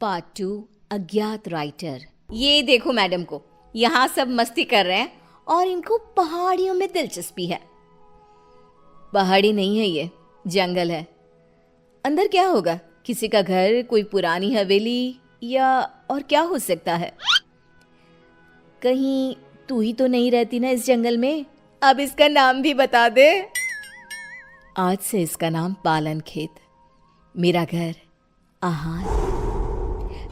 Part 2 अज्ञात writer. ये देखो मैडम को, यहाँ सब मस्ती कर रहे हैं और इनको पहाड़ियों में दिलचस्पी है। पहाड़ी नहीं है, ये जंगल है। अंदर क्या होगा? किसी का घर, कोई पुरानी हवेली, या और क्या हो सकता है? कहीं तू ही तो नहीं रहती ना इस जंगल में? अब इसका नाम भी बता दे। आज से इसका नाम पालन खेत, मेरा घर, आहार।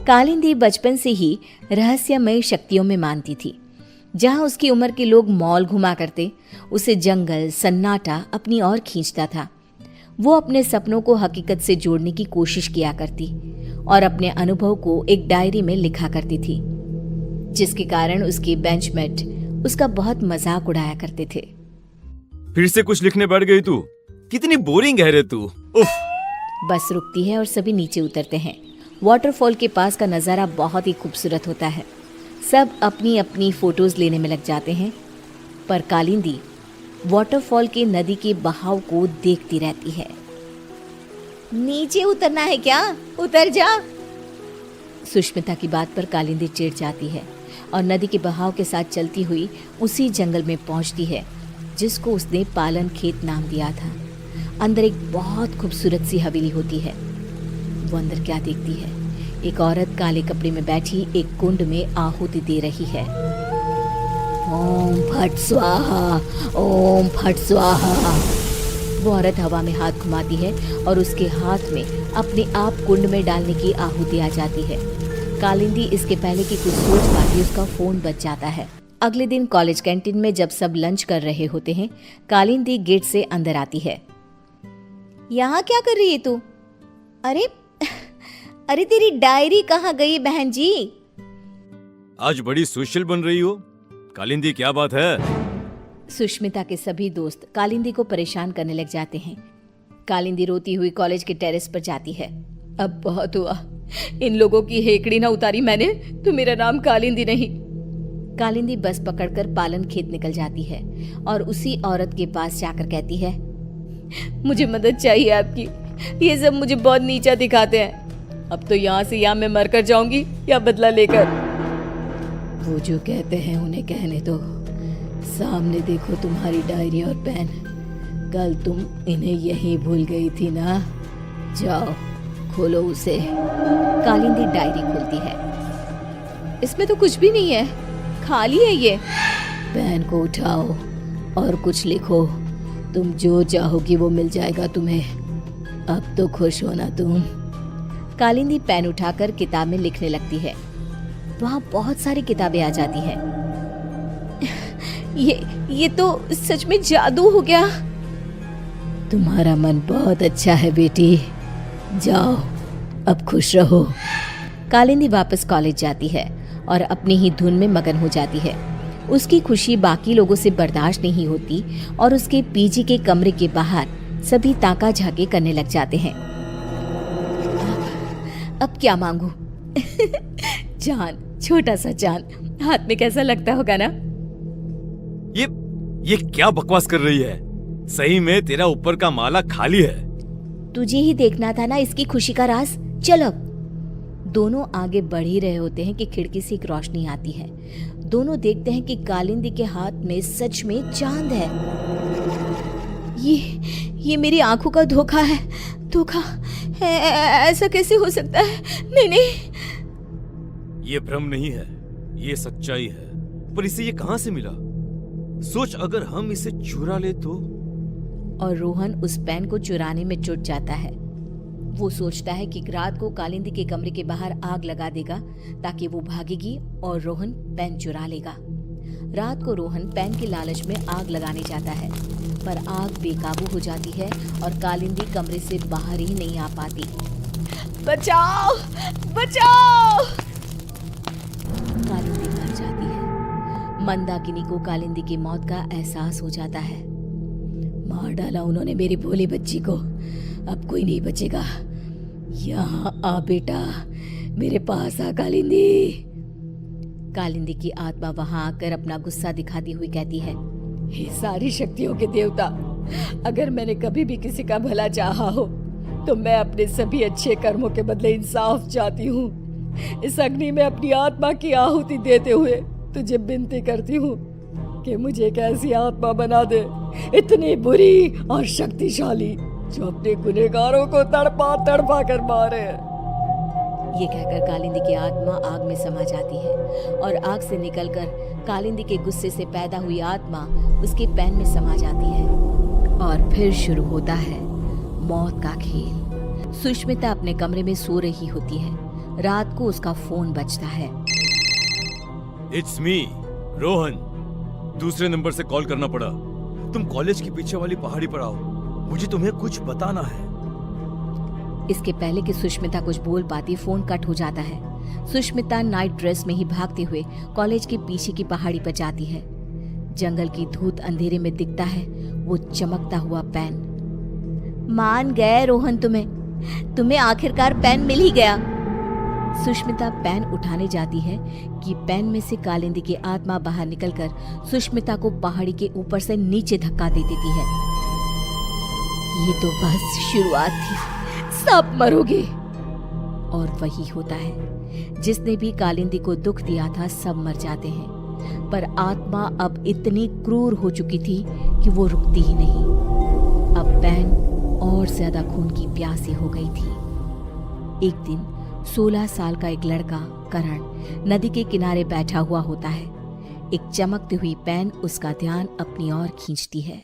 कालिंदी बचपन से ही रहस्यमय शक्तियों में मानती थी। जहां उसकी उम्र के लोग मॉल घुमा करते, उसे जंगल सन्नाटा अपनी ओर खींचता था। वो अपने सपनों को हकीकत से जोड़ने की कोशिश किया करती और अपने अनुभव को एक डायरी में लिखा करती थी, जिसके कारण उसके बेंचमेट उसका बहुत मजाक उड़ाया करते थे। फिर से कुछ लिखने बैठ गई तू? कितनी बोरिंग है रे तू। उफ। बस रुकती है और सभी नीचे उतरते हैं। वाटरफॉल के पास का नज़ारा बहुत ही खूबसूरत होता है। सब अपनी अपनी फोटोज लेने में लग जाते हैं, पर कालिंदी वाटरफॉल के नदी के बहाव को देखती रहती है। नीचे उतरना है क्या? उतर जा। सुष्मिता की बात पर कालिंदी चिढ़ जाती है और नदी के बहाव के साथ चलती हुई उसी जंगल में पहुंचती है जिसको उसने पालन खेत नाम दिया था। अंदर एक बहुत खूबसूरत सी हवेली होती है। वो अंदर क्या देखती है? एक औरत काले कपड़े में बैठी एक कुंड में आहुति दे रही है। ओम फट स्वाहा, ओम फट स्वाहा। वो औरत हवा में हाथ घुमाती है और उसके हाथ में अपने आप कुंड में डालने की आहुति आ जाती है। कालिंदी इसके पहले कि कुछ सोच पाती, उसका फोन बज जाता है। अगले दिन कॉलेज कैंटीन में जब सब लंच कर रहे होते हैं, कालिंदी गेट से अंदर आती है। यहाँ क्या कर रही है तू? अरे तेरी डायरी कहाँ गई बहन जी? आज बड़ी सोशल बन रही हो कालिंदी, क्या बात है? सुष्मिता के सभी दोस्त कालिंदी को परेशान करने लग जाते हैं। कालिंदी रोती हुई कॉलेज के टेरेस पर जाती है। अब बहुत हुआ, इन लोगों की हेकड़ी ना उतारी मैंने तो मेरा नाम कालिंदी नहीं। कालिंदी बस पकड़कर पालन खेत निकल जाती है और उसी औरत के पास जाकर कहती है, मुझे मदद चाहिए आपकी। ये सब मुझे बहुत नीचा दिखाते हैं। अब तो यहाँ से या मैं मरकर जाऊंगी या बदला लेकर। वो जो कहते हैं उन्हें कहने दो। सामने देखो तुम्हारी डायरी और पेन। कल तुम इन्हें यहीं भूल गई थी ना? जाओ खोलो उसे। कालिंदी डायरी खोलती है। इसमें तो कुछ भी नहीं है, खाली है ये। पेन को उठाओ और कुछ लिखो। तुम जो चाहोगी वो मिल जाएगा तुम्हें। अब तो खुश हो ना तुम? कालिंदी पेन उठाकर किताब में लिखने लगती है। वहाँ बहुत सारी किताबें आ जाती हैं। ये तो सच में जादू हो गया। तुम्हारा मन बहुत अच्छा है बेटी, जाओ अब खुश रहो। कालिंदी वापस कॉलेज जाती है और अपनी ही धुन में मगन हो जाती है। उसकी खुशी बाकी लोगों से बर्दाश्त नहीं होती और उसके पीजी के कमरे के बाहर सभी ताका झाके करने लग जाते हैं। अब क्या मांगू? चांद, छोटा सा चांद हाथ में कैसा लगता होगा ना? ये क्या बकवास कर रही है? सही में तेरा ऊपर का माला खाली है। तुझे ही देखना था ना इसकी खुशी का राज। चल अब। दोनों आगे बढ़ ही रहे होते हैं कि खिड़की से एक रोशनी आती है। दोनों देखते हैं कि कालिंदी के हाथ में सच में चांद है। ये मेरी आंखों का धोखा है। धोखा है, ऐसा कैसे हो सकता है? नहीं। ये भ्रम नहीं है, ये सच्चाई है। पर इसे ये कहां से मिला? सोच, अगर हम इसे चुरा ले तो? और रोहन उस पेन को चुराने में जुट जाता है। वो सोचता है कि रात को कालिंदी के कमरे के बाहर आग लगा देगा ताकि वो भागेगी और रोहन पेन चुरा लेगा। रात को रोहन पेन के लालच में आग लगाने जाता है, पर आग बेकाबू हो जाती है और कालिंदी कमरे से बाहर ही नहीं आ पाती। बचाओ, बचाओ! कालिंदी मर जाती है। मंदाकिनी को कालिंदी की मौत का एहसास हो जाता है। मार डाला उन्होंने मेरी भोली बच्ची को, अब कोई नहीं बचेगा। यहाँ आ बेटा, मेरे पास आ कालिंदी। कालिंदी की आत्मा वहां आकर अपना गुस्सा दिखाती हुई कहती है, हे सारी शक्तियों के देवता, अगर मैंने कभी भी किसी का भला चाहा हो तो मैं अपने सभी अच्छे कर्मों के बदले इंसाफ चाहती हूँ। इस अग्नि में अपनी आत्मा की आहुति देते हुए तुझे विनती करती हूँ कि मुझे एक ऐसी आत्मा बना दे, इतनी बुरी और शक्तिशाली, जो अपने गुनहगारों को तड़पा तड़पा कर मारे। ये कहकर कालिंदी की आत्मा आग में समा जाती है और आग से निकलकर कालिंदी के गुस्से से पैदा हुई आत्मा उसके पैन में समा जाती है और फिर शुरू होता है मौत का खेल। सुष्मिता अपने कमरे में सो रही होती है। रात को उसका फोन बजता है। It's me, Rohan. दूसरे नंबर से कॉल करना पड़ा। तुम कॉलेज के पीछे वाली पहाड़ी पर आओ, मुझे तुम्हें कुछ बताना है। इसके पहले कि सुष्मिता कुछ बोल पाती, फोन कट हो जाता है। सुष्मिता नाइट ड्रेस में ही भागते हुए कॉलेज के पीछे की पहाड़ी पर जाती है। जंगल की धूत अंधेरे में दिखता है वो चमकता हुआ पेन। मान गए रोहन, तुम्हें आखिरकार पेन मिल ही गया। सुष्मिता पेन उठाने जाती है कि पेन में से कालिंदी की आत्मा बाहर निकलकर सुष्मिता को पहाड़ी के ऊपर से नीचे धक्का दे देती है। ये तो बस शुरुआत थी, सब मरोगे। और वही होता है, जिसने भी कालिंदी को दुख दिया था सब मर जाते हैं। पर आत्मा अब इतनी क्रूर हो चुकी थी कि वो रुकती ही नहीं। अब पेन और ज्यादा खून की प्यासी हो गई थी। एक दिन 16 साल का एक लड़का करण नदी के किनारे बैठा हुआ होता है। एक चमकती हुई पेन उसका ध्यान अपनी ओर खींचती है।